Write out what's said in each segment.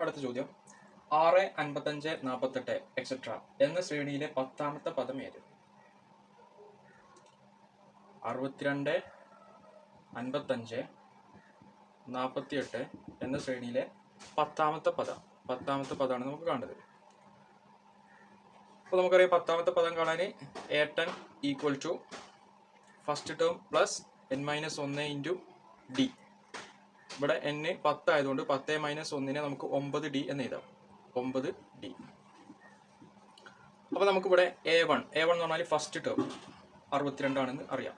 അടുത്ത ചോദ്യം 6, 55, 48 എക്സെട്ര എന്ന ശ്രേണിയിലെ 10ാമത്തെ പദം ഏത്? 62, 55, 48 എന്ന ശ്രേണിയിലെ 10ാമത്തെ പദമാണ് നമുക്ക് കാണേണ്ടത്. അപ്പോൾ നമുക്കറിയാം 10ാമത്തെ പദം കാണാൻ A10 equal to first term plus n-1 into d. ഇവിടെ n 10 ആയതുകൊണ്ട് 10 - 1 നമുക്ക് 9d എന്ന് എഴുതാം. 9d. അപ്പോൾ നമുക്കിവിടെ A1 എന്ന് പറഞ്ഞാൽ ഫസ്റ്റ് ടേം 62 ആണെന്ന് അറിയാം.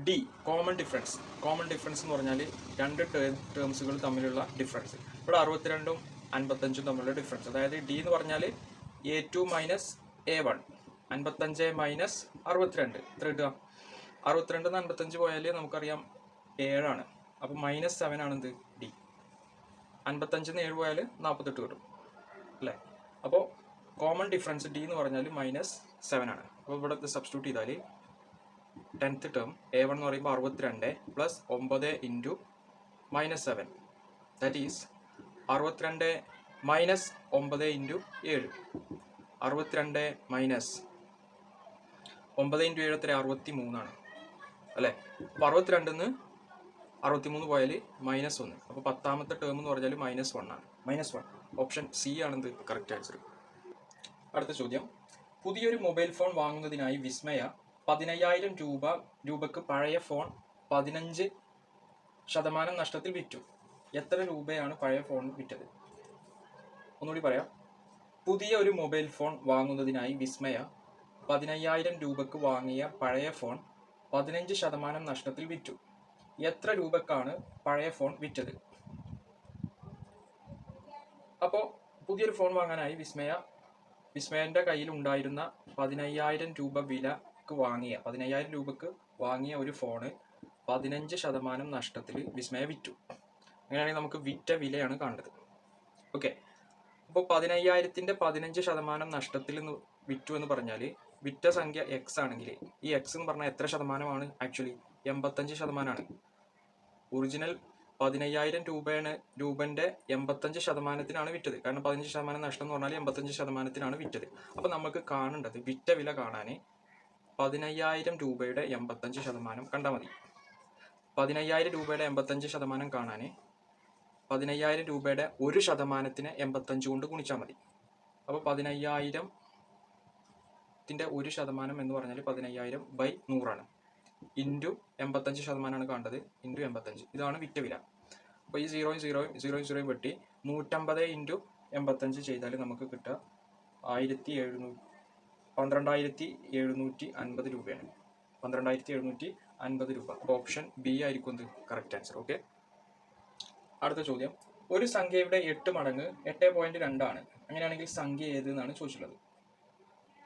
ഡി കോമൺ ഡിഫറൻസ് എന്ന് പറഞ്ഞാൽ രണ്ട് ടേംസുകൾ തമ്മിലുള്ള ഡിഫറൻസ്. ഇവിടെ 62ഉം 55ഉം തമ്മിലുള്ള ഡിഫറൻസ്. അതായത് ഡി എന്ന് പറഞ്ഞാൽ A2 മൈനസ് A1, 55 മൈനസ് 62 എത്ര കിട്ടുക? 62 55 പോയാൽ നമുക്കറിയാം 7 ആണ്. അപ്പോൾ -7 ആണെന്ത് ഡി. 55 7 പോയാൽ 48 കിട്ടും അല്ലേ? അപ്പോൾ കോമൺ ഡിഫറൻസ് ഡി എന്ന് പറഞ്ഞാൽ -7 ആണ്. അപ്പോൾ ഇവിടെ സബ്സ്റ്റിറ്റ്യൂട്ട് ചെയ്താൽ 10th ടേം A1 എന്ന് പറയുമ്പോൾ 62 plus 9 into -7 that is 62 minus 9 into 7. 62 minus 9 into 7 എത്ര? 63 ആണ് അല്ലേ? അപ്പോൾ 62 63 പോയാൽ -1. അപ്പോൾ 10ാമത്തെ ടേം എന്ന് പറഞ്ഞാൽ -1 ആണ്. -1 ഓപ്ഷൻ സി ആണെന്ത് കറക്റ്റ് ആൻസർ. അടുത്ത ചോദ്യം, പുതിയൊരു മൊബൈൽ ഫോൺ വാങ്ങുന്നതിനായി വിസ്മയ 15,000 രൂപക്ക് പഴയ ഫോൺ 15% നഷ്ടത്തിൽ വിറ്റു. എത്ര രൂപയാണ് പഴയ ഫോൺ വിറ്റത്? ഒന്നുകൂടി പറയാം. പുതിയ ഒരു മൊബൈൽ ഫോൺ വാങ്ങുന്നതിനായി വിസ്മയ 15,000 രൂപക്ക് വാങ്ങിയ പഴയ ഫോൺ 15% നഷ്ടത്തിൽ വിറ്റു. എത്ര രൂപക്കാണ് പഴയ ഫോൺ വിറ്റത്? അപ്പോൾ പുതിയൊരു ഫോൺ വാങ്ങാനായി വിസ്മയന്റെ കയ്യിൽ ഉണ്ടായിരുന്ന 15,000 രൂപ വിലക്ക് വാങ്ങിയ 15,000 രൂപക്ക് വാങ്ങിയ ഒരു ഫോണ് 15% നഷ്ടത്തിൽ വിസ്മയ വിറ്റു. അങ്ങനെയാണെങ്കിൽ നമുക്ക് വിറ്റ വിലയാണ് കാണേണ്ടത്. ഓക്കെ, അപ്പോൾ 15,000ന്റെ 15% നഷ്ടത്തിൽ വിറ്റു എന്ന് പറഞ്ഞാൽ വിറ്റ സംഖ്യ എക്സ് ആണെങ്കിൽ ഈ എക്സ് എന്ന് പറഞ്ഞാൽ എത്ര ശതമാനമാണ്? ആക്ച്വലി 85%. ഒറിജിനൽ 15,000 രൂപന്റെ 85%-നാണ് വിറ്റത്. കാരണം 15% നഷ്ടം എന്ന് പറഞ്ഞാൽ 85%-നാണ് വിറ്റത്. അപ്പോൾ നമുക്ക് കാണേണ്ടത് വിറ്റ വില കാണാൻ 15,000 രൂപയുടെ 85% കണ്ടാൽ മതി. 15,000 രൂപയുടെ 85% കാണാൻ 15,000 രൂപയുടെ 1%-നെ 85 കൊണ്ട് ഗുണിച്ചാൽ മതി. അപ്പോൾ 15,000ന്റെ 1% എന്ന് പറഞ്ഞാൽ 15,000/100 ആണ്. ഇൻറ്റു 85%-ആണ് കാണേണ്ടത്. ഇൻറ്റു 85 ഇതാണ് വിറ്റ വില. അപ്പോൾ ഈ 0 വെട്ടി 150 ഇൻറ്റു 85 ചെയ്താൽ നമുക്ക് കിട്ടുക 12,750 രൂപയാണ്. 12,750 രൂപ. അപ്പോൾ ഓപ്ഷൻ ബി ആയിരിക്കും എന്ത് കറക്റ്റ് ആൻസർ. ഓക്കെ, അടുത്ത ചോദ്യം, ഒരു സംഖ്യയുടെ 8 മടങ്ങ് 8.2 ആണ്. അങ്ങനെയാണെങ്കിൽ സംഖ്യ ഏത് എന്നാണ് ചോദിച്ചിട്ടുള്ളത്.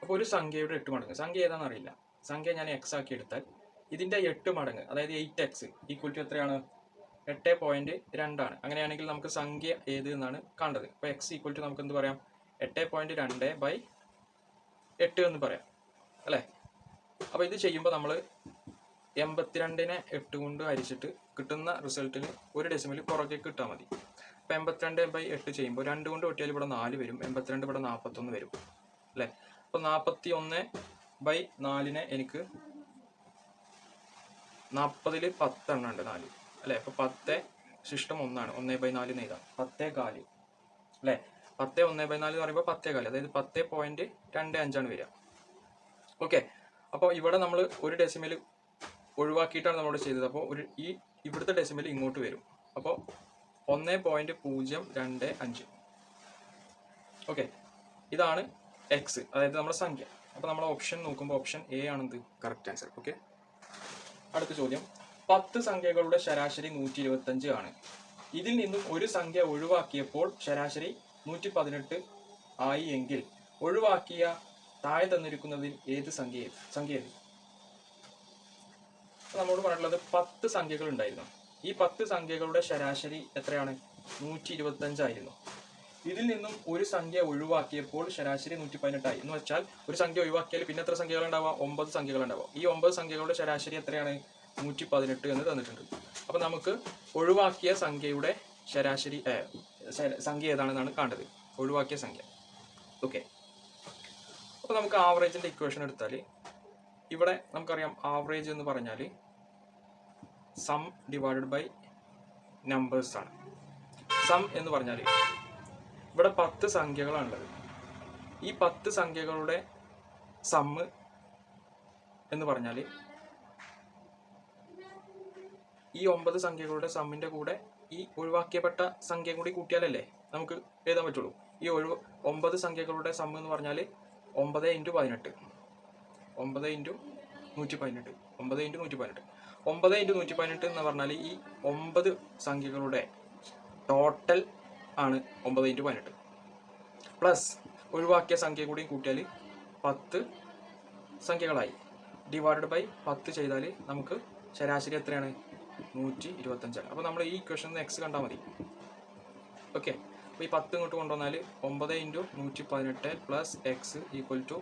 അപ്പോൾ ഒരു സംഖ്യയുടെ 8 മടങ്ങ് സംഖ്യ ഏതാണെന്ന് അറിയില്ല. സംഖ്യ ഞാൻ എക്സ് ആക്കി എടുത്താൽ ഇതിൻ്റെ 8 മടങ്ങ് അതായത് 8x ഈക്വൽ ടു എത്രയാണ്? 8.2 ആണ്. അങ്ങനെയാണെങ്കിൽ നമുക്ക് സംഖ്യ ഏത് എന്നാണ് കാണേണ്ടത്. അപ്പോൾ എക്സ് ഈക്വൽ ടു നമുക്ക് എന്ത് പറയാം? 8.2/8 എന്ന് പറയാം അല്ലേ? അപ്പോൾ ഇത് ചെയ്യുമ്പോൾ നമ്മൾ 82നെ 8 കൊണ്ട് ഹരിച്ചിട്ട് കിട്ടുന്ന റിസൾട്ടിന് ഒരു ഡെസിമൽ പുറകെ കിട്ടാൽ മതി. അപ്പോൾ 82/8 ചെയ്യുമ്പോൾ 2 കൊണ്ട് വെട്ടിയാൽ ഇവിടെ 4 വരും. 82 ഇവിടെ 41 വരും അല്ലേ? അപ്പോൾ 41/4നെ എനിക്ക് 40ൽ 10 എണ്ണം ഉണ്ട് 4 അല്ലേ? അപ്പോൾ 10 ശിഷ്ടം 1 ആണ്. 1/4 എന്ന് എഴുതാം. 10 അല്ലേ? 10 1/4 എന്ന് പറയുമ്പോൾ 10 അതായത് 10.25 ആണ് വരിക. ഓക്കെ, അപ്പോൾ ഇവിടെ നമ്മൾ ഒരു ഡെസിമൽ ഒഴിവാക്കിയിട്ടാണ് നമ്മളിവിടെ ചെയ്തത്. അപ്പോൾ ഇവിടുത്തെ ഡെസിമൽ ഇങ്ങോട്ട് വരും. അപ്പോൾ 1.025. ഓക്കെ, ഇതാണ് എക്സ്, അതായത് നമ്മുടെ സംഖ്യ. അപ്പോൾ നമ്മൾ ഓപ്ഷൻ നോക്കുമ്പോൾ ഓപ്ഷൻ എ ആണെന്ത് കറക്റ്റ് ആൻസർ. ഓക്കെ, അടുത്ത ചോദ്യം, 10 സംഖ്യകളുടെ ശരാശരി 125 ആണ്. ഇതിൽ നിന്നും ഒരു സംഖ്യ ഒഴിവാക്കിയപ്പോൾ ശരാശരി 118 ആയി എങ്കിൽ ഒഴിവാക്കിയ താഴെ തന്നിരിക്കുന്നതിൽ ഏത് സംഖ്യ ഏത്? നമ്മളോട് പറഞ്ഞിട്ടുള്ളത് 10 സംഖ്യകൾ ഉണ്ടായിരുന്നു. ഈ 10 സംഖ്യകളുടെ ശരാശരി എത്രയാണ്? 125 ആയിരുന്നു. ഇതിൽ നിന്നും ഒരു സംഖ്യ ഒഴിവാക്കിയപ്പോൾ ശരാശരി 118 ആയി. എന്ന് വെച്ചാൽ ഒരു സംഖ്യ ഒഴിവാക്കിയാൽ പിന്നെ എത്ര സംഖ്യകൾ ഉണ്ടാവുക? 9 സംഖ്യകൾ ഉണ്ടാവുക. ഈ 9 സംഖ്യകളുടെ ശരാശരി എത്രയാണ്? 118 എന്ന് തന്നിട്ടുണ്ട്. അപ്പോൾ നമുക്ക് ഒഴിവാക്കിയ സംഖ്യയുടെ ശരാശരി സംഖ്യ ഏതാണെന്നാണ് കണ്ടത്, ഒഴിവാക്കിയ സംഖ്യ. ഓക്കെ, അപ്പോൾ നമുക്ക് ആവറേജിൻ്റെ ഇക്വേഷൻ എടുത്താൽ ഇവിടെ നമുക്കറിയാം ആവറേജ് എന്ന് പറഞ്ഞാൽ സം ഡിവൈഡഡ് ബൈ നമ്പേഴ്സ് ആണ്. സം എന്ന് പറഞ്ഞാൽ ഇവിടെ 10 സംഖ്യകളാണുള്ളത്. ഈ 10 സംഖ്യകളുടെ സമ്മ് എന്ന് പറഞ്ഞാൽ ഈ 9 സംഖ്യകളുടെ സമ്മിൻ്റെ കൂടെ ഈ ഒഴിവാക്കിയപ്പെട്ട സംഖ്യ കൂടി കൂട്ടിയാലല്ലേ നമുക്ക് എഴുതാൻ പറ്റുള്ളൂ. ഈ 9 സംഖ്യകളുടെ സമ്മ് എന്ന് പറഞ്ഞാൽ 9 × 18, 9 × 118, 9 × 118. 9 × 118 എന്ന് പറഞ്ഞാൽ ഈ 9 സംഖ്യകളുടെ ടോട്ടൽ ആണ് 9 × 18 പ്ലസ് ഒഴിവാക്കിയ സംഖ്യ കൂടി കൂട്ടിയാൽ 10 സംഖ്യകളായി. ഡിവൈഡഡ് ബൈ 10 ചെയ്താൽ നമുക്ക് ശരാശരി എത്രയാണ്? 125. അപ്പോൾ നമ്മൾ ഈ ഇക്വേഷൻ എക്സ് കണ്ടാൽ മതി. ഓക്കെ, അപ്പോൾ ഈ 10 ഇങ്ങോട്ട് കൊണ്ടുവന്നാൽ 9 × 118 പ്ലസ് എക്സ് ഈക്വൽ ടു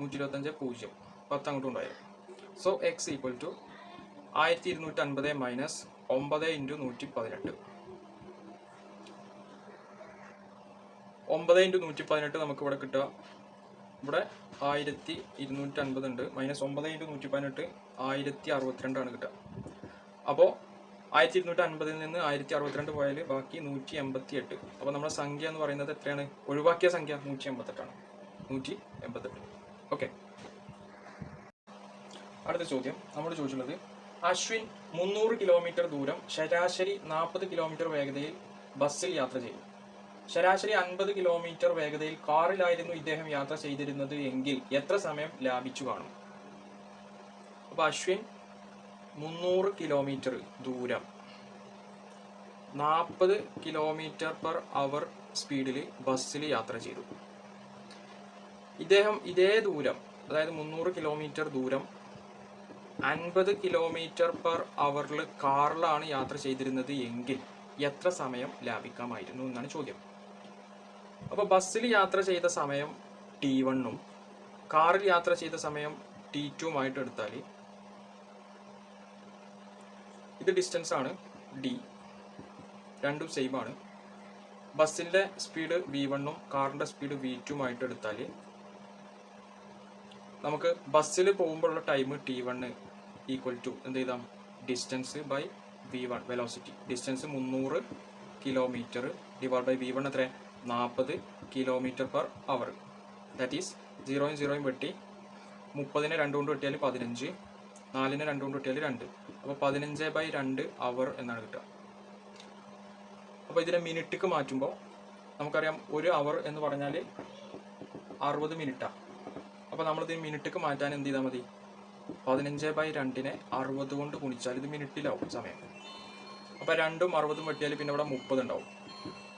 125 0, 10 അങ്ങോട്ട് കൊണ്ടുപോയാൽ. So x equal to 1250 minus 9 × 118. 9 × 118 നമുക്ക് ഇവിടെ കിട്ടുക, ഇവിടെ 1250 ഉണ്ട്, മൈനസ് 9 × 118 1062 ആണ് കിട്ടുക. അപ്പോൾ 1250 നിന്ന് 1062 പോയാൽ ബാക്കി 188. അപ്പോൾ നമ്മുടെ സംഖ്യ എന്ന് പറയുന്നത് എത്രയാണ്? ഒഴിവാക്കിയ സംഖ്യ 188 ആണ്. 188. ഓക്കെ, അടുത്ത ചോദ്യം നമ്മൾ ചോദിച്ചുള്ളത് അശ്വിൻ 300 കിലോമീറ്റർ ദൂരം ശരാശരി 40 കിലോമീറ്റർ വേഗതയിൽ ബസ്സിൽ യാത്ര ചെയ്തു. ശരാശരി 50 കിലോമീറ്റർ വേഗതയിൽ കാറിലായിരുന്നു ഇദ്ദേഹം യാത്ര ചെയ്തിരുന്നത് എങ്കിൽ എത്ര സമയം ലാഭിച്ചു കാണും? അപ്പോൾ അശ്വിൻ 300 കിലോമീറ്റർ ദൂരം 40 km/h സ്പീഡിൽ ബസ്സിൽ യാത്ര ചെയ്തു. ഇദ്ദേഹം ഇതേ ദൂരം, അതായത് 300 കിലോമീറ്റർ ദൂരം 50 km/h കാറിലാണ് യാത്ര ചെയ്തിരുന്നത് എങ്കിൽ എത്ര സമയം ലാഭിക്കാമായിരുന്നു എന്നാണ് ചോദ്യം. അപ്പോൾ ബസ്സിൽ യാത്ര ചെയ്ത സമയം T1 കാറിൽ യാത്ര ചെയ്ത സമയം T2 എടുത്താൽ ഇത് ഡിസ്റ്റൻസ് ആണ് D, രണ്ടും സെയിം ആണ്. ബസ്സിൻ്റെ സ്പീഡ് V1 കാറിൻ്റെ സ്പീഡ് V2 എടുത്താൽ നമുക്ക് ബസ്സിൽ പോകുമ്പോഴുള്ള ടൈം T1 ഈക്വൽ ടു എന്ത് ചെയ്താം? Distance by V1 velocity. Distance 300 kilometre divide by V1 എത്ര? 40 km/h. ദാറ്റ് ഈസ് 0 0 വെട്ടി 30-നെ 2 കൊണ്ട് വെട്ടിയാൽ 15, 4-നെ 2 കൊണ്ട് വെട്ടിയാൽ 2. അപ്പോൾ 15/2 അവർ എന്നാണ് കിട്ടുക. അപ്പോൾ ഇതിനെ മിനിറ്റിക്ക് മാറ്റുമ്പോൾ നമുക്കറിയാം 1 അവർ എന്ന് പറഞ്ഞാൽ 60 മിനിറ്റാണ്. അപ്പോൾ നമ്മളിത് മിനിറ്റിക്ക് മാറ്റാൻ എന്ത് ചെയ്താൽ മതി? 15/2-നെ 60 കൊണ്ട് ഗുണിച്ചാൽ ഇത് മിനിറ്റിലാവും സമയം. അപ്പോൾ 2ഉം 60ഉം വെട്ടിയാൽ പിന്നെ ഇവിടെ 30 ഉണ്ടാവും.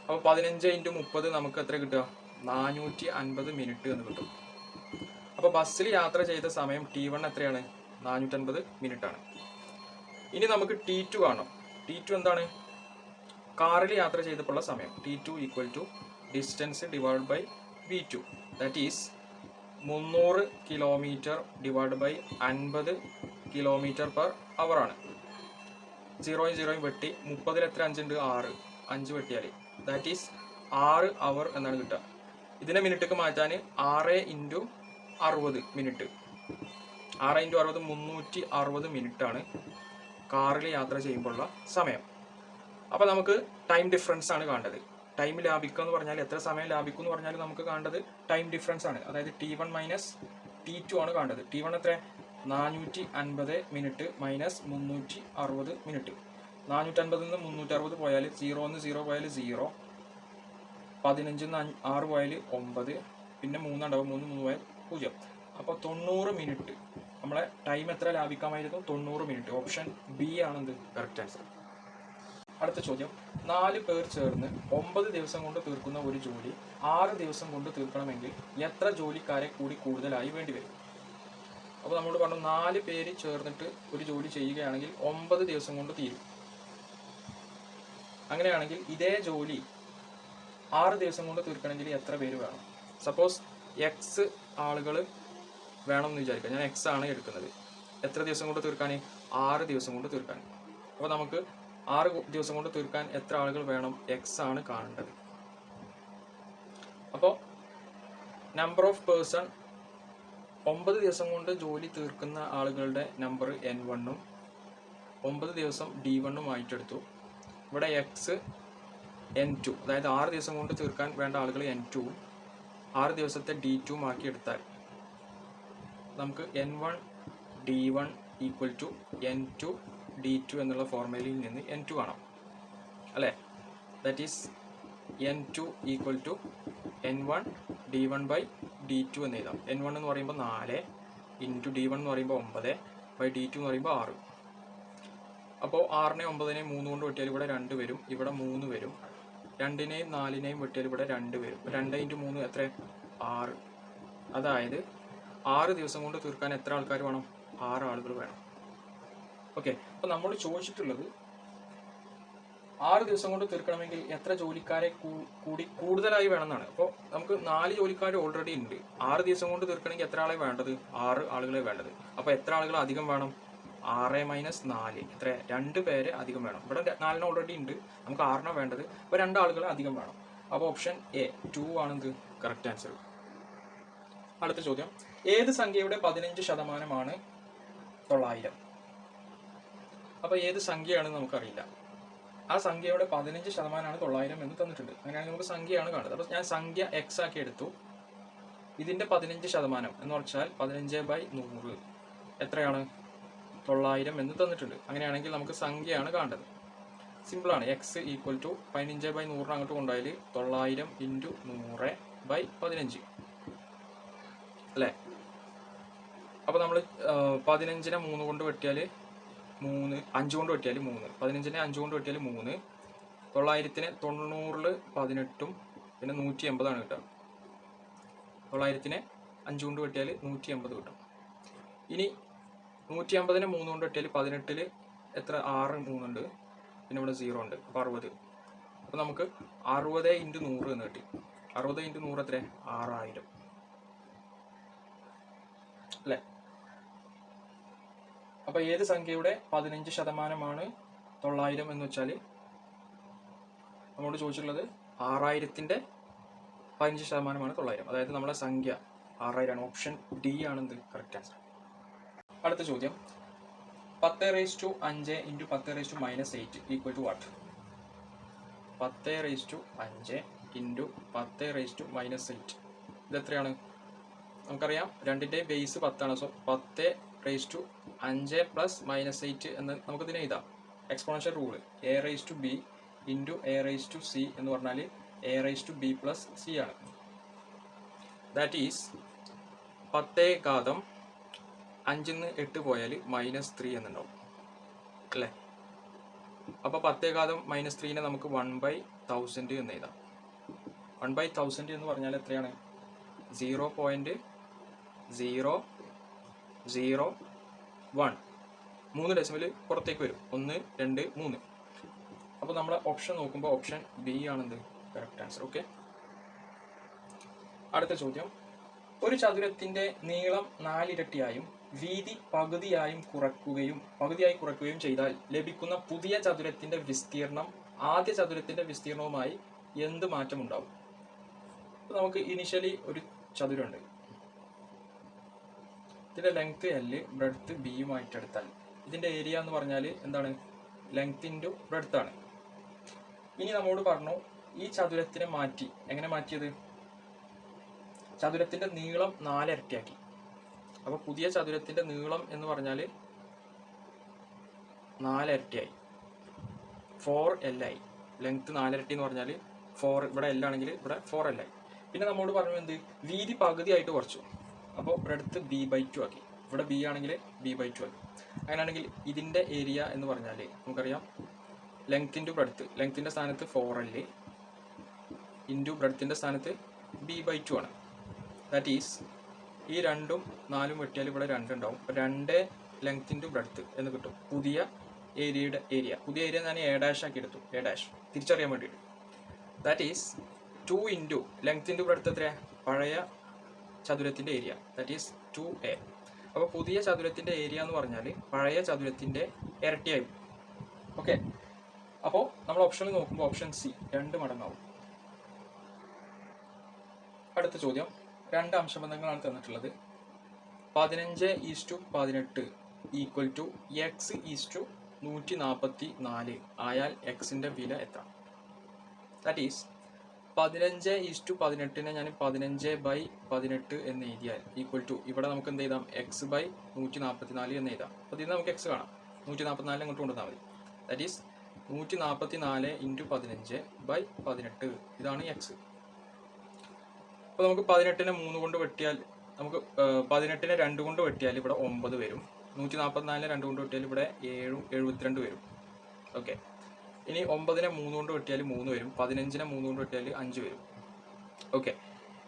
അപ്പോൾ 15 × 30 നമുക്ക് എത്ര കിട്ടുക? 450 മിനിറ്റ് എന്ന് കിട്ടും. അപ്പോൾ ബസ്സിൽ യാത്ര ചെയ്ത സമയം T1 എത്രയാണ്? 450 മിനിറ്റാണ്. ഇനി നമുക്ക് T2 കാണണം. T2 എന്താണ്? കാറിൽ യാത്ര ചെയ്തപ്പോഴുള്ള സമയം. T2 equal to distance divide by V2. That is 300 kilometre divide by 50 km/h ആണ്. 0 0 വെട്ടി 30-ൽ എത്ര 5 ഉണ്ട്? 6. 5 വെട്ടിയാൽ ദാറ്റ് ഈസ് 6 അവർ എന്നാണ് കിട്ടുക. ഇതിനെ മിനിറ്റിക്ക് മാറ്റാൻ 6 × 60 മിനിറ്റ്. 6 × 60 360 മിനിറ്റാണ് കാറിൽ യാത്ര ചെയ്യുമ്പോഴുള്ള സമയം. അപ്പോൾ നമുക്ക് ടൈം ഡിഫറൻസ് ആണ് കാണേണ്ടത്. ടൈം ലാഭിക്കുക എന്ന് പറഞ്ഞാൽ എത്ര സമയം ലാഭിക്കും എന്ന് പറഞ്ഞാൽ നമുക്ക് കാണേണ്ടത് ടൈം ഡിഫറൻസ് ആണ്. അതായത് T1 - T2 ആണ് കാണേണ്ടത്. T1 എത്ര? 450 മിനിറ്റ് മൈനസ് 360 മിനിറ്റ്. 450 നിന്ന് 360 പോയാൽ 0 നിന്ന് 0 പോയാൽ 0, 15 നിന്ന് 6 പോയാൽ 9, പിന്നെ 3 ഉണ്ടാവും, 3 പോയാൽ 0. അപ്പോൾ 90 മിനിറ്റ് നമ്മളെ ടൈം എത്ര ലാഭിക്കാമായിരുന്നു? 90 മിനിറ്റ്. ഓപ്ഷൻ ബി ആണെന്ത് കറക്റ്റ് ആൻസർ. അടുത്ത ചോദ്യം, 4 പേർ ചേർന്ന് 9 ദിവസം കൊണ്ട് തീർക്കുന്ന ഒരു ജോലി 6 ദിവസം കൊണ്ട് തീർക്കണമെങ്കിൽ എത്ര ജോലിക്കാരെ കൂടി കൂടുതലായി വേണ്ടിവരും? അപ്പോൾ നമ്മളോട് പറഞ്ഞു 4 പേര് ചേർന്നിട്ട് ഒരു ജോലി ചെയ്യുകയാണെങ്കിൽ 9 ദിവസം കൊണ്ട് തീരും. അങ്ങനെയാണെങ്കിൽ ഇതേ ജോലി 6 ദിവസം കൊണ്ട് തീർക്കണമെങ്കിൽ എത്ര പേര് വേണം? സപ്പോസ് എക്സ് ആളുകൾ വേണമെന്ന് വിചാരിക്കാം. ഞാൻ എക്സ് ആണ് എടുക്കുന്നത്. എത്ര ദിവസം കൊണ്ട് തീർക്കാൻ? 6 ദിവസം കൊണ്ട് തീർക്കാൻ. അപ്പോൾ നമുക്ക് 6 ദിവസം കൊണ്ട് തീർക്കാൻ എത്ര ആളുകൾ വേണം? എക്സ് ആണ് കാണേണ്ടത്. അപ്പോൾ നമ്പർ ഓഫ് പേഴ്സൺ 9 ദിവസം കൊണ്ട് ജോലി തീർക്കുന്ന ആളുകളുടെ നമ്പർ N1 9 ദിവസം D1 ആയിട്ടെടുത്തു. ഇവിടെ എക്സ് N2, അതായത് 6 ദിവസം കൊണ്ട് തീർക്കാൻ വേണ്ട ആളുകൾ N2, 6 ദിവസത്തെ D2 ആക്കി എടുത്താൽ നമുക്ക് N1 D1 equal to N2 D2 എന്നുള്ള ഫോർമുലയിൽ നിന്ന് N2 കാണാം അല്ലേ? That is N2 equal to N1 D1 by D2 എന്ന് എഴുതാം. N1 എന്ന് പറയുമ്പോൾ 4 ഇൻറ്റു D1 എന്ന് പറയുമ്പോൾ 9 ബൈ D2 എന്ന് പറയുമ്പോൾ 6. അപ്പോൾ 6നെ 9നെ 3 കൊണ്ട് വെട്ടിയാൽ ഇവിടെ 2 വരും, ഇവിടെ 3 വരും. 2നെയും 4നെയും വെട്ടിയാൽ ഇവിടെ 2 വരും. 2 ഇൻറ്റു 3 എത്ര? 6. അതായത് 6 ദിവസം കൊണ്ട് തീർക്കാൻ എത്ര ആൾക്കാർ വേണം? 6 ആളുകൾ വേണം. ഓക്കെ, അപ്പോൾ നമ്മൾ ചോദിച്ചിട്ടുള്ളത് 6 ദിവസം കൊണ്ട് തീർക്കണമെങ്കിൽ എത്ര ജോലിക്കാരെ കൂടുതലായി വേണമെന്നാണ്. അപ്പോൾ നമുക്ക് 4 ജോലിക്കാർ ഓൾറെഡി ഉണ്ട്. 6 ദിവസം കൊണ്ട് തീർക്കണമെങ്കിൽ എത്ര ആളെ വേണ്ടത്? 6 ആളുകളെ വേണ്ടത്. അപ്പോൾ എത്ര ആളുകൾ അധികം വേണം? 6 മൈനസ് 4 എത്ര? 2 പേര് അധികം വേണം. ഇവിടെ 4 ഓൾറെഡി ഉണ്ട്, നമുക്ക് 6 വേണ്ടത്. അപ്പോൾ 2 ആളുകൾ അധികം വേണം. അപ്പോൾ ഓപ്ഷൻ എ 2 ആണെന്ത് കറക്റ്റ് ആൻസർ. അടുത്ത ചോദ്യം, ഏത് സംഖ്യയുടെ 15% 900? അപ്പോൾ ഏത് സംഖ്യയാണെന്ന് നമുക്കറിയില്ല. ആ സംഖ്യയുടെ 15% 900 എന്ന് തന്നിട്ടുണ്ട്. അങ്ങനെയാണെങ്കിൽ നമുക്ക് സംഖ്യയാണ് കാണുന്നത്. അപ്പോൾ ഞാൻ സംഖ്യ എക്സ് ആക്കി എടുത്തു. ഇതിൻ്റെ 15% എന്ന് വെച്ചാൽ 15/100 എത്രയാണ്? 900 എന്ന് തന്നിട്ടുണ്ട്. അങ്ങനെയാണെങ്കിൽ നമുക്ക് സംഖ്യയാണ് കാണേണ്ടത്. സിമ്പിളാണ്. എക്സ് ഈക്വൽ ടു 15/100 അങ്ങോട്ട് കൊണ്ടുപോയാൽ 900 ഇൻറ്റു 100/15 അല്ലേ? അപ്പോൾ നമ്മൾ 15നെ 3 കൊണ്ട് വെട്ടിയാൽ 5 കൊണ്ട് വെട്ടിയാൽ 3, 15നെ 5 കൊണ്ട് വെട്ടിയാൽ 3, 900നെ 90 18 പിന്നെ 180 കിട്ടുക. 900നെ 5 കൊണ്ട് വെട്ടിയാൽ 180 കിട്ടും. ഇനി 150നെ 3 കൊണ്ട് വെട്ടിയാൽ 18ൽ എത്ര? 6 3 ഉണ്ട്, പിന്നെ ഇവിടെ 0 ഉണ്ട്, അപ്പോൾ 60. അപ്പോൾ നമുക്ക് 60 ഇൻറ്റു 100 എന്ന് കിട്ടി. 60 ഇൻറ്റു 100 എത്ര? 6000 അല്ലേ? അപ്പോൾ ഏത് സംഖ്യയുടെ 15% 900 എന്ന് വെച്ചാൽ നമ്മളോട് ചോദിച്ചിട്ടുള്ളത് 6000ൻ്റെ 15% 900. അതായത് നമ്മളെ സംഖ്യ 6000 ആണ്. ഓപ്ഷൻ ഡി ആണെന്ത് കറക്റ്റ് ആൻസർ. അടുത്ത ചോദ്യം, 10⁵5 into 10⁻8 equal to what? 10⁵5 into 10⁻8 ഇതെത്രയാണ്? നമുക്കറിയാം 2ൻ്റെ ബേസ് 10 ആണ്. സോ 10⁵5 പ്ലസ് -8 എന്ന് നമുക്കിതിനെ എഴുതാം. Exponential rule a⁵b into a⁵c എന്ന് പറഞ്ഞാൽ a⁵b പ്ലസ് c ആണ്. ദാറ്റ് ഈസ് 10 5 ന്ന് 8 പോയാൽ -3 എന്നുണ്ടാവും അല്ലേ? അപ്പോൾ 10 -3നെ നമുക്ക് 1/1000 എന്ന് എഴുതാം. 1/1000 എന്ന് പറഞ്ഞാൽ എത്രയാണ്? 0.001. 3 ഡെസിമൽ പുറത്തേക്ക് വരും. 1 2 3. അപ്പോൾ നമ്മൾ ഓപ്ഷൻ നോക്കുമ്പോൾ ഓപ്ഷൻ ബി ആണെന്ത് കറക്റ്റ് ആൻസർ. ഓക്കെ, അടുത്ത ചോദ്യം, ഒരു ചതുരത്തിന്റെ നീളം 4 ഇരട്ടിയായും വീതി പകുതിയായി കുറയ്ക്കുകയും ചെയ്താൽ ലഭിക്കുന്ന പുതിയ ചതുരത്തിന്റെ വിസ്തീർണം ആദ്യ ചതുരത്തിന്റെ വിസ്തീർണവുമായി എന്ത് മാറ്റമുണ്ടാവും? അപ്പോൾ നമുക്ക് ഇനിഷ്യലി ഒരു ചതുരമുണ്ട്. ഇതിന്റെ ലെങ്ത് L, ബ്രെഡ്ത്ത് B യുമായിട്ട് എടുത്താൽ ഇതിന്റെ ഏരിയ എന്ന് പറഞ്ഞാൽ എന്താണ്? ലെങ്ത് ഇൻറ്റു ബ്രെഡ്ത്ത് ആണ്. ഇനി നമ്മോട് പറഞ്ഞു ഈ ചതുരത്തിനെ മാറ്റി. എങ്ങനെ മാറ്റിയത്? ചതുരത്തിന്റെ നീളം 4 ഇരട്ടിയാക്കി. അപ്പോൾ പുതിയ ചതുരത്തിന്റെ നീളം എന്ന് പറഞ്ഞാൽ 4 ഇരട്ടിയായി, 4L ആയി. ലെങ്ത് 4 ഇരട്ടി എന്ന് പറഞ്ഞാൽ 4, ഇവിടെ L ആണെങ്കിൽ ഇവിടെ 4L ആയി. പിന്നെ നമ്മോട് പറഞ്ഞു എന്ത്? വീതി പകുതിയായിട്ട് കുറച്ചു. അപ്പോൾ ബ്രെഡ്ത്ത് B/2 ആക്കി. ഇവിടെ B ആണെങ്കിൽ B/2 ആക്കി. അങ്ങനെയാണെങ്കിൽ ഇതിൻ്റെ ഏരിയ എന്ന് പറഞ്ഞാൽ നമുക്കറിയാം ലെങ്ത് ഇൻറ്റു ബ്രെഡ്ത്ത്. ലെങ്ത്തിൻ്റെ സ്ഥാനത്ത് 4L ഇൻറ്റു ബ്രെഡ്ത്തിൻ്റെ സ്ഥാനത്ത് B/2 ആണ്. ദാറ്റ് ഈസ് ഈ 2ഉം 4ഉം വെട്ടിയാൽ ഇവിടെ 2 ഉണ്ടാവും. അപ്പോൾ 2 ലെങ്ത് ഇൻറ്റു ബ്രെഡ്ത്ത് എന്ന് കിട്ടും. പുതിയ ഏരിയയുടെ ഏരിയ. പുതിയ ഏരിയ ഞാൻ A' ആക്കി എടുത്തു. A' തിരിച്ചറിയാൻ വേണ്ടിയിട്ട്. That is 2 into length into breadth എത്രയാണ്? പഴയ ചതുരത്തിൻ്റെ ഏരിയ. That is 2A. അപ്പോൾ പുതിയ ചതുരത്തിൻ്റെ ഏരിയ എന്ന് പറഞ്ഞാൽ പഴയ ചതുരത്തിൻ്റെ ഇരട്ടിയായി. ഓക്കെ, അപ്പോൾ നമ്മൾ ഓപ്ഷനിൽ നോക്കുമ്പോൾ ഓപ്ഷൻ സി 2 മടങ്ങാവും. അടുത്ത ചോദ്യം, 2 അംശബന്ധങ്ങളാണ് തന്നിട്ടുള്ളത്. 15:18 ഈക്വൽ ടു x:144 ആയാൽ എക്സിൻ്റെ വില എത്ര? ദാറ്റ് ഈസ് 15:18 ഞാൻ 15/18 എന്ന് എഴുതിയാൽ ഈക്വൽ ടു ഇവിടെ നമുക്ക് എന്ത് എഴുതാം, x/144 എന്ന് എഴുതാം. അപ്പോൾ ഇതിൽ നമുക്ക് എക്സ് കാണാം, 144 അങ്ങോട്ട് കൊണ്ടുവന്നാൽ മതി. ദാറ്റ് ഈസ് 144 × 15/18 ഇതാണ് എക്സ്. അപ്പോൾ നമുക്ക് 18നെ 3 കൊണ്ട് വെട്ടിയാൽ നമുക്ക് 18നെ 2 കൊണ്ട് വെട്ടിയാൽ ഇവിടെ 9 വരും. 144നെ 2 കൊണ്ട് വെട്ടിയാൽ ഇവിടെ 72 വരും. ഓക്കെ, ഇനി 9നെ 3 കൊണ്ട് വെട്ടിയാൽ 3 വരും. 15നെ 3 കൊണ്ട് വെട്ടിയാൽ 5 വരും. ഓക്കെ,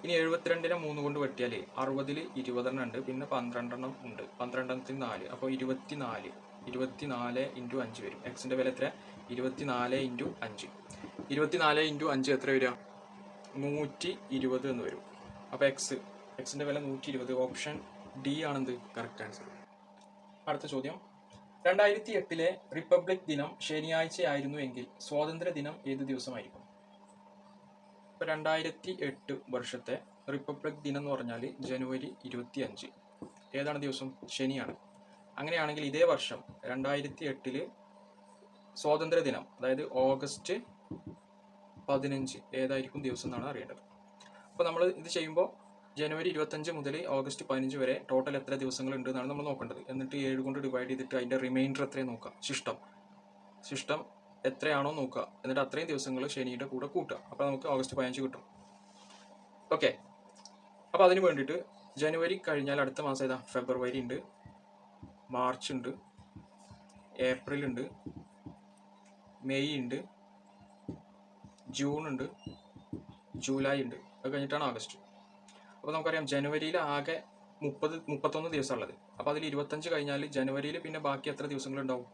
ഇനി 72നെ 3 കൊണ്ട് വെട്ടിയാൽ 60ൽ 20 ഉണ്ട്, പിന്നെ 12 ഉണ്ട്, 12ത്തിൽ 4, അപ്പോൾ 24 × 5 വരും. എക്സിൻ്റെ വില എത്ര? 24 × 5. 24 × 5 എത്ര വരിക? 120 എന്ന് വരും. അപ്പോൾ എക്സിൻ്റെ വില 120. ഓപ്ഷൻ ഡി ആണെന്ത് കറക്റ്റ് ആൻസർ. അടുത്ത ചോദ്യം, 2008 റിപ്പബ്ലിക് ദിനം ശനിയാഴ്ചയായിരുന്നു എങ്കിൽ സ്വാതന്ത്ര്യ ദിനം ഏത് ദിവസമായിരിക്കും? ഇപ്പോൾ 2008 വർഷത്തെ റിപ്പബ്ലിക് ദിനം എന്ന് പറഞ്ഞാൽ ജനുവരി 25. ഏതാണ് ദിവസം? ശനിയാണ്. അങ്ങനെയാണെങ്കിൽ ഇതേ വർഷം 2008 സ്വാതന്ത്ര്യ ദിനം, അതായത് ഓഗസ്റ്റ് 15 ഏതായിരിക്കും ദിവസം എന്നാണ് അറിയേണ്ടത്. അപ്പോൾ നമ്മൾ ഇത് ചെയ്യുമ്പോൾ ജനുവരി 25 മുതൽ ഓഗസ്റ്റ് 15 വരെ ടോട്ടൽ എത്ര ദിവസങ്ങൾ ഉണ്ട് എന്നാണ് നമ്മൾ നോക്കേണ്ടത്. എന്നിട്ട് 7 കൊണ്ട് ഡിവൈഡ് ചെയ്തിട്ട് അതിൻ്റെ റിമൈൻഡർ എത്രയും നോക്കുക. ശിഷ്ടം എത്രയാണോ നോക്കുക, എന്നിട്ട് അത്രയും ദിവസങ്ങൾ ശനിയുടെ കൂടെ കൂട്ടുക. അപ്പോൾ നമുക്ക് ഓഗസ്റ്റ് 15 കിട്ടും. ഓക്കെ, അപ്പോൾ അതിന് വേണ്ടിയിട്ട് ജനുവരി കഴിഞ്ഞാൽ അടുത്ത മാസം ഏതാ? ഫെബ്രുവരി ഉണ്ട്, മാർച്ച് ഉണ്ട്, ഏപ്രിൽ ഉണ്ട്, മെയ് ഉണ്ട്, ജൂൺ ഉണ്ട്, ജൂലൈ ഉണ്ട്. അത് കഴിഞ്ഞിട്ടാണ് ആഗസ്റ്റ്. അപ്പോൾ നമുക്കറിയാം ജനുവരിയിൽ ആകെ 31 ദിവസമുള്ളത്. അപ്പോൾ അതിൽ 25 കഴിഞ്ഞാൽ ജനുവരിയിൽ പിന്നെ ബാക്കി എത്ര ദിവസങ്ങളുണ്ടാവും?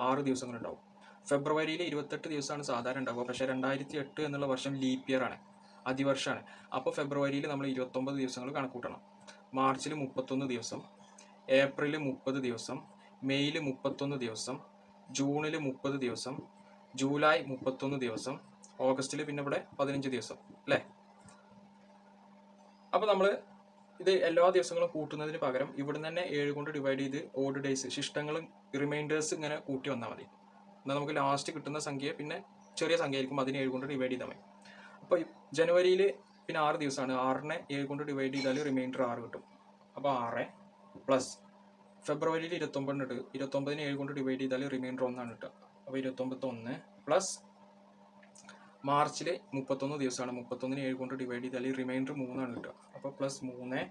6 ദിവസങ്ങളുണ്ടാവും. ഫെബ്രുവരിയിൽ 28 ദിവസമാണ് സാധാരണ ഉണ്ടാവുക. പക്ഷേ 2008 എന്നുള്ള വർഷം ലീപ്പ് ഇയർ ആണ്, അതിവർഷമാണ്. അപ്പോൾ ഫെബ്രുവരിയിൽ നമ്മൾ 29 ദിവസങ്ങൾ കണക്കൂട്ടണം. മാർച്ചിൽ 31 ദിവസം, ഏപ്രിൽ 30 ദിവസം, മെയ്യിൽ 31 ദിവസം, ജൂണിൽ 30 ദിവസം, ജൂലൈ 31 ദിവസം, ഓഗസ്റ്റിൽ പിന്നെ ഇവിടെ 15 ദിവസം അല്ലേ? അപ്പോൾ നമ്മൾ ഇത് എല്ലാ ദിവസങ്ങളും കൂട്ടുന്നതിന് പകരം ഇവിടുന്ന് തന്നെ 7 കൊണ്ട് ഡിവൈഡ് ചെയ്ത് ഓഡ് ഡേയ്സ്, ശിഷ്ടങ്ങളും റിമൈൻഡേഴ്സ് ഇങ്ങനെ കൂട്ടി വന്നാൽ മതി. എന്നാൽ നമുക്ക് ലാസ്റ്റ് കിട്ടുന്ന സംഖ്യ പിന്നെ ചെറിയ സംഖ്യ ആയിരിക്കും, അതിന് 7 കൊണ്ട് ഡിവൈഡ് ചെയ്താൽ മതി. അപ്പോൾ ജനുവരിയിൽ പിന്നെ 6 ദിവസമാണ്, 6നെ 7 കൊണ്ട് ഡിവൈഡ് ചെയ്താൽ റിമൈൻഡർ 6 കിട്ടും. അപ്പോൾ 6 പ്ലസ് ഫെബ്രുവരിയിൽ 29 ഉണ്ട്, 29നെ 7 കൊണ്ട് ഡിവൈഡ് ചെയ്താൽ റിമൈൻഡർ 1 ആണ് കിട്ടുക. അപ്പോൾ 29 പ്ലസ് മാർച്ചിൽ 31 ദിവസമാണ്, 31നെ 7 കൊണ്ട് ഡിവൈഡ് ചെയ്താൽ റിമൈൻഡർ 3 ആണ് കിട്ടുക. അപ്പോൾ പ്ലസ് 3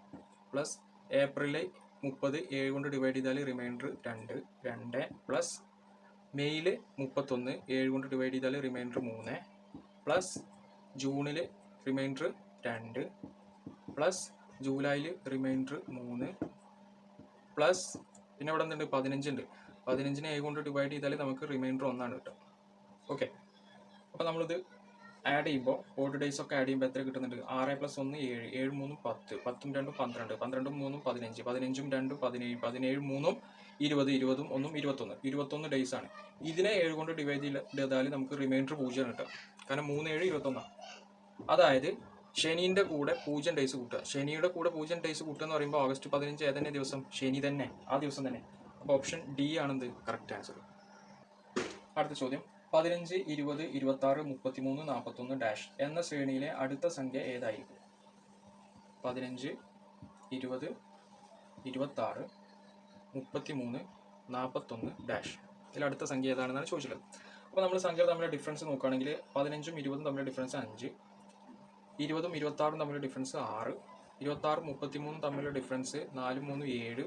പ്ലസ് ഏപ്രിൽ 30 7 കൊണ്ട് ഡിവൈഡ് ചെയ്താൽ റിമൈൻഡർ 2 പ്ലസ് മെയ്യിൽ 31 7 കൊണ്ട് ഡിവൈഡ് ചെയ്താൽ റിമൈൻഡർ 3 പ്ലസ് ജൂണിൽ റിമൈൻഡർ 2 പ്ലസ് ജൂലൈയിൽ റിമൈൻഡർ 3 പ്ലസ് പിന്നെ ഇവിടെ എന്തുണ്ട്? 15 ഉണ്ട്. 15നെ 7 കൊണ്ട് ഡിവൈഡ് ചെയ്താൽ നമുക്ക് റിമൈൻഡർ 1 ആണ് കിട്ടുക. ഓക്കെ, അപ്പോൾ നമ്മളിത് ആഡ് ചെയ്യുമ്പോൾ ഓഡ് ഡേയ്സ് ഒക്കെ ആഡ് ചെയ്യുമ്പോൾ എത്ര കിട്ടുന്നുണ്ട്? 6 + 1 7, 7 3 10, 10 2 12, 12 3 15, 15 2 17, 17 3 20, 20 1 21, 21 ഡേയ്സ് ആണ്. ഇതിനെ 7 കൊണ്ട് ഡിവൈഡ് ചെയ്താൽ നമുക്ക് റിമൈൻഡർ 0 കിട്ടുക. കാരണം 3 7 21. അതായത് ശനീൻ്റെ കൂടെ 0 ഡേയ്സ് കൂട്ടുക. ശനിയുടെ കൂടെ 0 ഡേയ്സ് കൂട്ടുക എന്ന് പറയുമ്പോൾ ഓഗസ്റ്റ് 15 ഏതന്നെ ദിവസം? ശനി തന്നെ, ആ ദിവസം തന്നെ. അപ്പോൾ ഓപ്ഷൻ ഡി ആണെന്ത് കറക്റ്റ് ആൻസർ. അടുത്ത ചോദ്യം, 15 20 26 33 41 ഡാഷ് എന്ന ശ്രേണിയിലെ അടുത്ത സംഖ്യ ഏതായിരിക്കും? 15 20 26 33 41 ഡാഷ് ഇതിൽ അടുത്ത സംഖ്യ ഏതാണെന്നാണ് ചോദിച്ചിട്ടുള്ളത്. അപ്പോൾ നമ്മൾ സംഖ്യ തമ്മിലുള്ള ഡിഫറൻസ് നോക്കുകയാണെങ്കിൽ 15ഉം 20ഉം തമ്മിലുള്ള ഡിഫറൻസ് 5, 20ഉം 26ഉം തമ്മിലുള്ള ഡിഫറൻസ് 6, 26ഉം 33ഉം തമ്മിലുള്ള ഡിഫറൻസ് 4 3 7,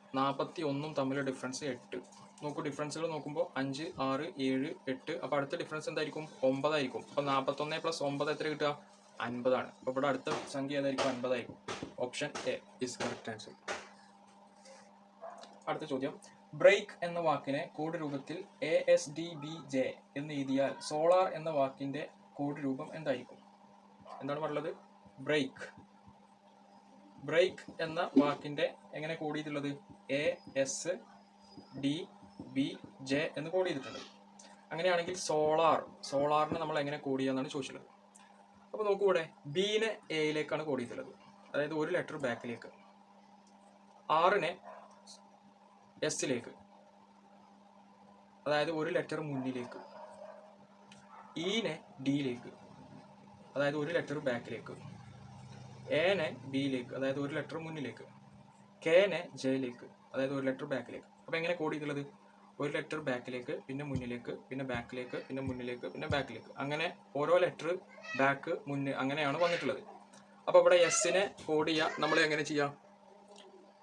33ഉം 41ഉം തമ്മിലുള്ള ഡിഫറൻസ് 8. നോക്കൂ, ഡിഫറൻസുകൾ നോക്കുമ്പോൾ 5 6 7 8. അപ്പോൾ അടുത്ത ഡിഫറൻസ് എന്തായിരിക്കും? 9 ആയിരിക്കും. അപ്പോൾ 41 + 9 എത്ര കിട്ടുക? 50 ആണ്. അപ്പോൾ ഇവിടെ അടുത്ത സംഖ്യ ഏതായിരിക്കും? 50 ആയിരിക്കും. Option A is correct answer. അടുത്ത ചോദ്യം, ബ്രേക്ക് എന്ന വാക്കിനെ കോഡ് രൂപത്തിൽ ASDBJ എന്ന് എഴുതിയാൽ സോളാർ എന്ന വാക്കിന്റെ കോഡ് രൂപം എന്തായിരിക്കും? എന്താണ് പറയുന്നത്? ബ്രേക്ക് എന്ന വാക്കിന്റെ എങ്ങനെ കോഡ് ചെയ്തിട്ടുള്ളത്? ASDBJ ബി ജെ എന്ന് കോഡ് ചെയ്തിട്ടുണ്ട്. അങ്ങനെയാണെങ്കിൽ സോളാറിനെ നമ്മൾ എങ്ങനെ കോഡ് ചെയ്യാന്നാണ് ചോദിച്ചിട്ടുള്ളത്. അപ്പോൾ നോക്കൂ, ഇവിടെ ബിനെ എയിലേക്കാണ് കോഡ് ചെയ്തിട്ടുള്ളത്, അതായത് ഒരു ലെറ്റർ ബാക്കിലേക്ക്. ആറിനെ എസിലേക്ക്, അതായത് ഒരു ലെറ്റർ മുന്നിലേക്ക്. ഇനെ ഡിയിലേക്ക്, അതായത് ഒരു ലെറ്റർ ബാക്കിലേക്ക്. എനെ ബിയിലേക്ക്, അതായത് ഒരു ലെറ്റർ മുന്നിലേക്ക്. കെനെ ജെയിലേക്ക്, അതായത് ഒരു ലെറ്റർ ബാക്കിലേക്ക്. അപ്പോൾ എങ്ങനെ കോഡ് ചെയ്തിട്ടുള്ളത്? ഒരു ലെറ്റർ ബാക്കിലേക്ക്, പിന്നെ മുന്നിലേക്ക്, പിന്നെ ബാക്കിലേക്ക്, പിന്നെ മുന്നിലേക്ക്, പിന്നെ ബാക്കിലേക്ക്. അങ്ങനെ ഓരോ ലെറ്റർ ബാക്ക്, മുന്ന്, അങ്ങനെയാണ് വന്നിട്ടുള്ളത്. അപ്പോൾ ഇവിടെ എസിനെ കോഡ് ചെയ്യാം നമ്മൾ എങ്ങനെ ചെയ്യാം?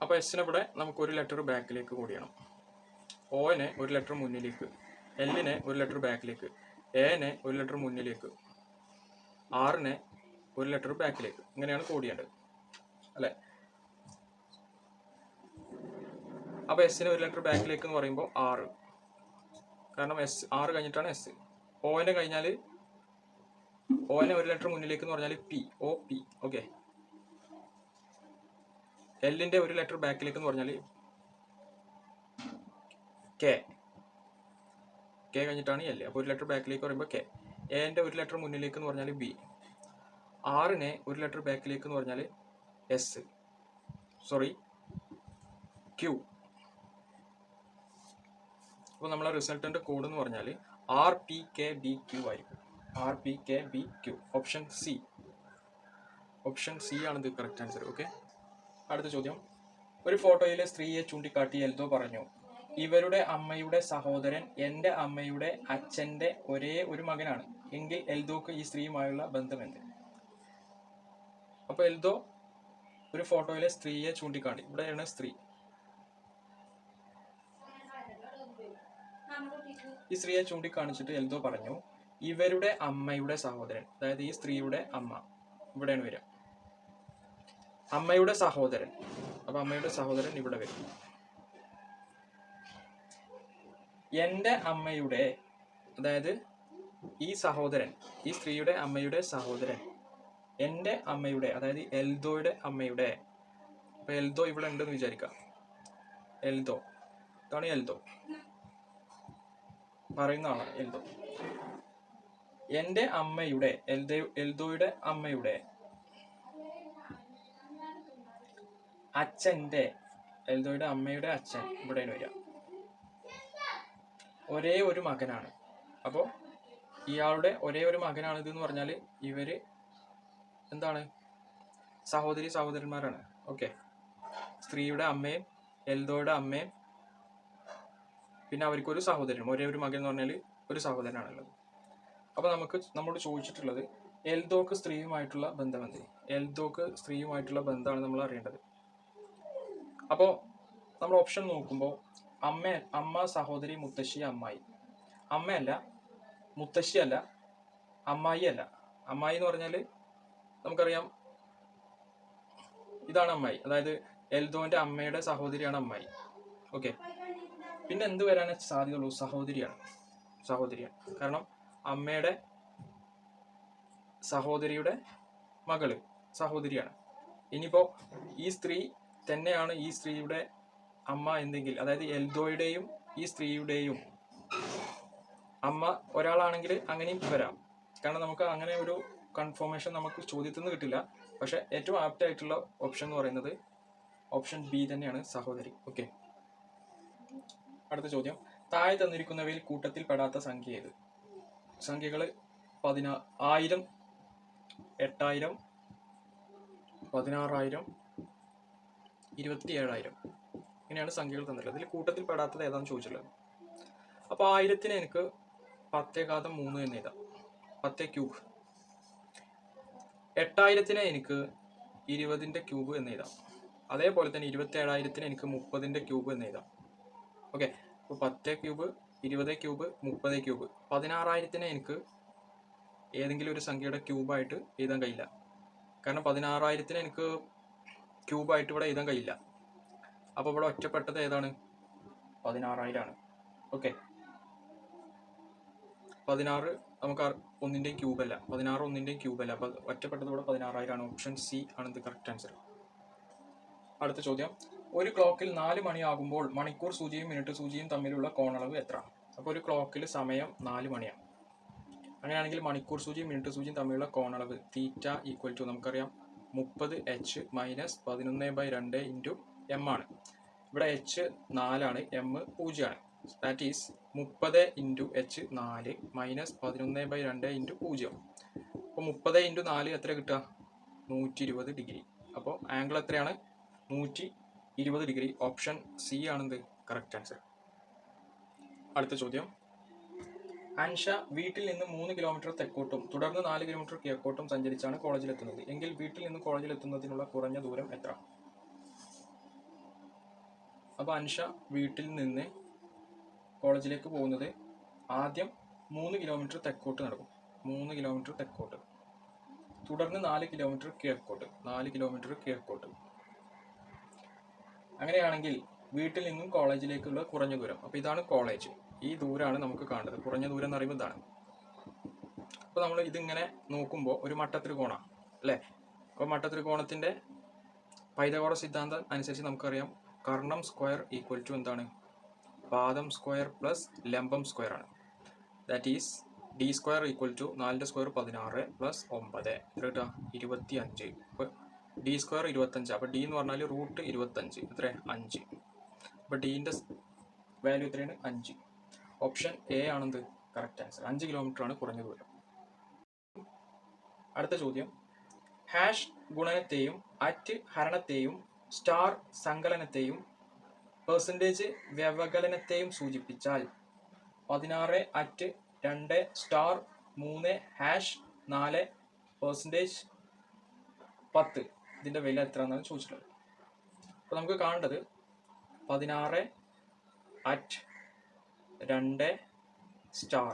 അപ്പോൾ എസിനെ ഇവിടെ നമുക്ക് ഒരു ലെറ്റർ ബാക്കിലേക്ക് കോഡ് ചെയ്യണം. ഒനെ ഒരു ലെറ്റർ മുന്നിലേക്ക്, എല്ലിനെ ഒരു ലെറ്റർ ബാക്കിലേക്ക്, എനെ ഒരു ലെറ്റർ മുന്നിലേക്ക്, ആറിനെ ഒരു ലെറ്റർ ബാക്കിലേക്ക്. ഇങ്ങനെയാണ് കോഡ് ചെയ്യേണ്ടത് അല്ലേ? അപ്പോൾ എസിന് ഒരു ലെറ്റർ ബാക്കിലേക്ക് എന്ന് പറയുമ്പോൾ 6, കാരണം ആറ് കഴിഞ്ഞിട്ടാണ് എസ്. ഓനെ കഴിഞ്ഞാൽ ഓനെ ഒരു ലെറ്റർ മുന്നിലേക്ക് എന്ന് പറഞ്ഞാൽ പി, ഒ പി. ഓക്കെ. എല്ലിന്റെ ഒരു ലെറ്റർ ബാക്കിലേക്ക് എന്ന് പറഞ്ഞാൽ കെ, കെ കഴിഞ്ഞിട്ടാണ് എല്. അപ്പോൾ ഒരു ലെറ്റർ ബാക്കിലേക്ക് പറയുമ്പോൾ കെ. എന്റെ ഒരു ലെറ്റർ മുന്നിലേക്ക് എന്ന് പറഞ്ഞാൽ ബി. ആറിനെ ഒരു ലെറ്റർ ബാക്കിലേക്ക് എന്ന് പറഞ്ഞാൽ എസ്, സോറി ക്യൂ. അപ്പോൾ നമ്മളെ റിസൾട്ടന്റ് കോഡ് എന്ന് പറഞ്ഞാൽ RPKBQ ആയിരിക്കും. RPKBQ. ഓപ്ഷൻ സി ആണ് ഇത് കറക്റ്റ് ആൻസർ. ഓക്കെ. അടുത്ത ചോദ്യം. ഒരു ഫോട്ടോയിലെ സ്ത്രീയെ ചൂണ്ടിക്കാട്ടി എൽദോ പറഞ്ഞു, ഇവരുടെ അമ്മയുടെ സഹോദരൻ എൻ്റെ അമ്മയുടെ അച്ഛൻ്റെ ഒരേ ഒരു മകനാണ്. എങ്കിൽ എൽദോക്ക് ഈ സ്ത്രീയുമായുള്ള ബന്ധം എന്ത്? അപ്പോൾ എൽദോ ഒരു ഫോട്ടോയിലെ സ്ത്രീയെ ചൂണ്ടിക്കാട്ടി, ഇവിടെയാണ് സ്ത്രീ. ഈ സ്ത്രീയെ ചൂണ്ടിക്കാണിച്ചിട്ട് എൽദോ പറഞ്ഞു, ഇവരുടെ അമ്മയുടെ സഹോദരൻ, അതായത് ഈ സ്ത്രീയുടെ അമ്മ ഇവിടെയാണ് വരിക. അമ്മയുടെ സഹോദരൻ, അപ്പൊ അമ്മയുടെ സഹോദരൻ ഇവിടെ വരും. എൻ്റെ അമ്മയുടെ, അതായത് ഈ സഹോദരൻ, ഈ സ്ത്രീയുടെ അമ്മയുടെ സഹോദരൻ എൻ്റെ അമ്മയുടെ, അതായത് എൽദോയുടെ അമ്മയുടെ. അപ്പൊ എൽദോ ഇവിടെ ഉണ്ടെന്ന് വിചാരിക്കാം. എൽദോ, ഇതാണ് എൽദോ, പറയുന്ന ആളാണ് എൽദോ. എൻ്റെ അമ്മയുടെ, എൽദോയുടെ അമ്മയുടെ അച്ഛൻ്റെ, എൽദോയുടെ അമ്മയുടെ അച്ഛൻ ഇവിടെയാണ് വരിക. ഒരേ ഒരു മകനാണ്. അപ്പോൾ ഇയാളുടെ ഒരേ ഒരു മകനാണ് ഇതെന്ന് പറഞ്ഞാൽ ഇവര് എന്താണ്? സഹോദരന്മാരാണ്. ഓക്കെ. സ്ത്രീയുടെ അമ്മയും എൽദോയുടെ അമ്മയും പിന്നെ അവർക്കൊരു സഹോദരനും, ഒരേ ഒരു മകൻ എന്ന് പറഞ്ഞാൽ ഒരു സഹോദരനാണുള്ളത്. അപ്പോൾ നമ്മോട് ചോദിച്ചിട്ടുള്ളത് എൽദോക്ക് സ്ത്രീയുമായിട്ടുള്ള ബന്ധം എന്ത്? എൽദോക്ക് സ്ത്രീയുമായിട്ടുള്ള ബന്ധമാണ് നമ്മൾ അറിയേണ്ടത്. അപ്പോൾ നമ്മൾ ഓപ്ഷൻ നോക്കുമ്പോൾ അമ്മ, സഹോദരി, മുത്തശ്ശി, അമ്മായി. അമ്മയല്ല, മുത്തശ്ശിയല്ല, അമ്മായി അല്ല. അമ്മായി എന്ന് പറഞ്ഞാൽ നമുക്കറിയാം ഇതാണ് അമ്മായി, അതായത് എൽദോന്റെ അമ്മയുടെ സഹോദരിയാണ് അമ്മായി. ഓക്കെ. പിന്നെ എന്ത് വരാൻ സാധ്യതയുള്ളൂ? സഹോദരിയാണ്. കാരണം അമ്മയുടെ സഹോദരിയുടെ മകള് സഹോദരിയാണ്. ഇനിയിപ്പോ ഈ സ്ത്രീ തന്നെയാണ് ഈ സ്ത്രീയുടെ അമ്മ എന്തെങ്കിൽ, അതായത് എൽദോയുടെയും ഈ സ്ത്രീയുടെയും അമ്മ ഒരാളാണെങ്കിൽ അങ്ങനെയും വരാം. കാരണം നമുക്ക് അങ്ങനെ ഒരു കൺഫർമേഷൻ നമുക്ക് ചോദ്യത്തിൽ നിന്ന് കിട്ടില്ല. പക്ഷെ ഏറ്റവും ആപ്റ്റ് ആയിട്ടുള്ള ഓപ്ഷൻ എന്ന് പറയുന്നത് ഓപ്ഷൻ ബി തന്നെയാണ്, സഹോദരി. ഓക്കെ. അടുത്ത ചോദ്യം. താഴെ തന്നിരിക്കുന്നവയിൽ കൂട്ടത്തിൽ പെടാത്ത സംഖ്യ ഏത്? സംഖ്യകൾ 1000, 8000, 16000, 27000 ഇങ്ങനെയാണ് സംഖ്യകൾ തന്നിട്ടുള്ളത്. ഇതിൽ കൂട്ടത്തിൽ പെടാത്തത് ഏതാണെന്ന് ചോദിച്ചിട്ടുള്ളത്. അപ്പോൾ 1000 എനിക്ക് 10⁻3 എന്ന് എഴുതാം, 10 ക്യൂബ്. 8000 എനിക്ക് 20ന്റെ ക്യൂബ് എന്ന് എഴുതാം. അതേപോലെ തന്നെ 27000 എനിക്ക് 30ന്റെ ക്യൂബ് എന്ന് എഴുതാം. ഓക്കെ. അപ്പോൾ 10 ക്യൂബ്, 20 ക്യൂബ്, 30 ക്യൂബ്. 16000 എനിക്ക് ഏതെങ്കിലും ഒരു സംഖ്യയുടെ ക്യൂബായിട്ട് എഴുതാൻ കഴിയില്ല. കാരണം 16000 എനിക്ക് ക്യൂബായിട്ട് ഇവിടെ എഴുതാൻ കഴിയില്ല. അപ്പോൾ ഇവിടെ ഒറ്റപ്പെട്ടത് ഏതാണ്? 16000 ആണ്. ഓക്കെ. 16 നമുക്ക് ഒന്നിൻ്റെയും ക്യൂബല്ല, 16 ഒന്നിൻ്റെയും ക്യൂബല്ല. അപ്പോൾ ഒറ്റപ്പെട്ടത് ഇവിടെ 16000 ആണ്. ഓപ്ഷൻ സി ആണ് ഇത് കറക്റ്റ് ആൻസർ. അടുത്ത ചോദ്യം. ഒരു ക്ലോക്കിൽ 4 മണിയാകുമ്പോൾ മണിക്കൂർ സൂചിയും മിനിറ്റ് സൂചിയും തമ്മിലുള്ള കോണളവ് എത്ര? അപ്പോൾ ഒരു ക്ലോക്കിൽ സമയം 4 മണിയാണ്. അങ്ങനെയാണെങ്കിൽ മണിക്കൂർ സൂചിയും മിനിറ്റ് സൂചിയും തമ്മിലുള്ള കോണളവ് തീറ്റ ഈക്വൽ ടു നമുക്കറിയാം 30h മൈനസ് 11/2 ഇൻറ്റു എം ആണ്. ഇവിടെ h 4 ആണ്, m 0 ആണ്. That is 30 into h 4 minus 11/2 into 0. അപ്പോൾ 30 ഇൻറ്റു 4 എത്ര കിട്ടുക? 120 ഡിഗ്രി. അപ്പോൾ ആംഗിൾ എത്രയാണ്? 120 ഡിഗ്രി. ഓപ്ഷൻ സി ആണെന്ത് കറക്റ്റ് ആൻസർ. അടുത്ത ചോദ്യം, അൻഷ വീട്ടിൽ നിന്ന് 3 കിലോമീറ്റർ തെക്കോട്ടും തുടർന്ന് 4 കിലോമീറ്റർ കിഴക്കോട്ടും സഞ്ചരിച്ചാണ് കോളേജിലെത്തുന്നത്. എങ്കിൽ വീട്ടിൽ നിന്ന് കോളേജിലെത്തുന്നതിനുള്ള കുറഞ്ഞ ദൂരം എത്ര? അപ്പോൾ അൻഷ വീട്ടിൽ നിന്ന് കോളേജിലേക്ക് പോകുന്നത് ആദ്യം 3 കിലോമീറ്റർ തെക്കോട്ട് നടക്കും. 3 കിലോമീറ്റർ തെക്കോട്ട്, തുടർന്ന് 4 കിലോമീറ്റർ കിഴക്കോട്ട്. 4 കിലോമീറ്റർ കിഴക്കോട്ട്. അങ്ങനെയാണെങ്കിൽ വീട്ടിൽ നിന്നും കോളേജിലേക്കുള്ള കുറഞ്ഞ ദൂരം, അപ്പോൾ ഇതാണ് കോളേജ്, ഈ ദൂരമാണ് നമുക്ക് കാണേണ്ടത്. കുറഞ്ഞ ദൂരം എന്ന് പറയുമ്പോൾ ഇതാണ്. അപ്പോൾ നമ്മൾ ഇതിങ്ങനെ നോക്കുമ്പോൾ ഒരു മട്ടത്രികോണമാണ് അല്ലേ? അപ്പോൾ മട്ടത്രികോണത്തിൻ്റെ പൈതഗോറസ് സിദ്ധാന്തം അനുസരിച്ച് നമുക്കറിയാം കർണം സ്ക്വയർ ഈക്വൽ ടു എന്താണ്? പാദം സ്ക്വയർ പ്ലസ് ലംബം സ്ക്വയർ ആണ്. That is d square equal to 4 square 16 plus 9 എത്ര കിട്ടുക? 25. അപ്പോൾ ഡി സ്ക്വയർ 25. അപ്പോൾ ഡി എന്ന് പറഞ്ഞാൽ റൂട്ട് 25 എത്ര? 5. അപ്പോൾ ഡീൻ്റെ വാല്യൂ എത്രയാണ്? 5. ഓപ്ഷൻ എ ആണെന്ത് കറക്റ്റ് ആൻസർ. 5 കിലോമീറ്റർ ആണ് കുറഞ്ഞ ദൂരം. അടുത്ത ചോദ്യം, ഹാഷ് ഗുണനത്തെയും അറ്റ് ഹരണത്തെയും സ്റ്റാർ സങ്കലനത്തെയും പെർസെൻറ്റേജ് വ്യവകലനത്തെയും സൂചിപ്പിച്ചാൽ 16 അറ്റ് 2 സ്റ്റാർ 3 ഹാഷ് 4 പെർസെൻറ്റേജ് 10 ഇതിൻ്റെ വില എത്ര എന്നാണ് ചോദിച്ചിട്ടുള്ളത്. അപ്പോൾ നമുക്ക് കാണേണ്ടത് 16 അറ്റ് 2 സ്റ്റാർ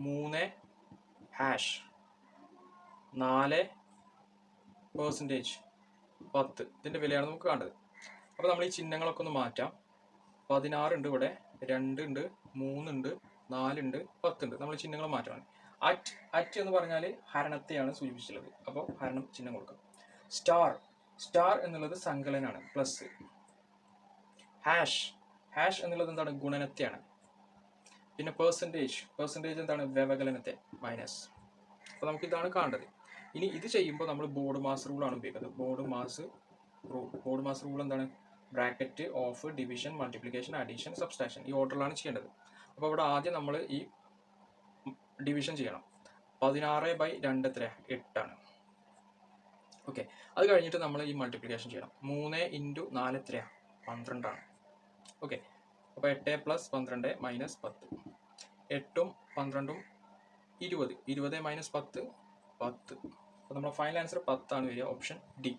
3 ഹാഷ് 4 പെർസെൻറ്റേജ് 10 ഇതിൻ്റെ വിലയാണ് നമുക്ക് കാണേണ്ടത്. അപ്പോൾ നമ്മൾ ഈ ചിഹ്നങ്ങളൊക്കെ ഒന്ന് മാറ്റാം. 16 ഉണ്ട്, ഇവിടെ 2 ഉണ്ട്, 3 ഉണ്ട്, 4 ഉണ്ട്, 10 ഉണ്ട്. നമ്മൾ ചിഹ്നങ്ങൾ മാറ്റണം. അറ്റ് എന്ന് പറഞ്ഞാൽ ഹരണത്തെയാണ് സൂചിപ്പിച്ചിട്ടുള്ളത്, അപ്പോൾ ഹരണം ചിഹ്നം കൊടുക്കാം. സ്റ്റാർ എന്നുള്ളത് സങ്കലനാണ്, പ്ലസ്. ഹാഷ് എന്നുള്ളത് എന്താണ്? ഗുണനത്തെയാണ്. പിന്നെ പെർസെൻറ്റേജ് എന്താണ്? വ്യവകലനത്തെ, മൈനസ്. അപ്പോൾ നമുക്ക് ഇതാണ് കാണേണ്ടത്. ഇനി ഇത് ചെയ്യുമ്പോൾ നമ്മൾ ബോർഡ് മാസ് റൂളാണ് ഉപയോഗിക്കുന്നത്. ബോർഡ് മാസ് റൂൾ എന്താണ്? Bracket, of, division, multiplication, addition, subtraction, ഈ ഓർഡറിലാണ് ചെയ്യേണ്ടത്. അപ്പോൾ ഇവിടെ ആദ്യം നമ്മൾ ഈ ഡിവിഷൻ ചെയ്യണം. 16/2 എത്ര? 8 ആണ്. ഓക്കെ, അത് കഴിഞ്ഞിട്ട് നമ്മൾ ഈ മൾട്ടിപ്ലിക്കേഷൻ ചെയ്യണം. 3 ഇൻറ്റു 4 എത്രയാണ്? 12 ആണ്. ഓക്കെ, അപ്പോൾ 8 പ്ലസ് 12 മൈനസ് 10. 8ഉം 12ഉം 20. 20 മൈനസ് 10 10. അപ്പോൾ നമ്മുടെ ഫൈനൽ ആൻസർ 10 ആണ് വരിക. Option D.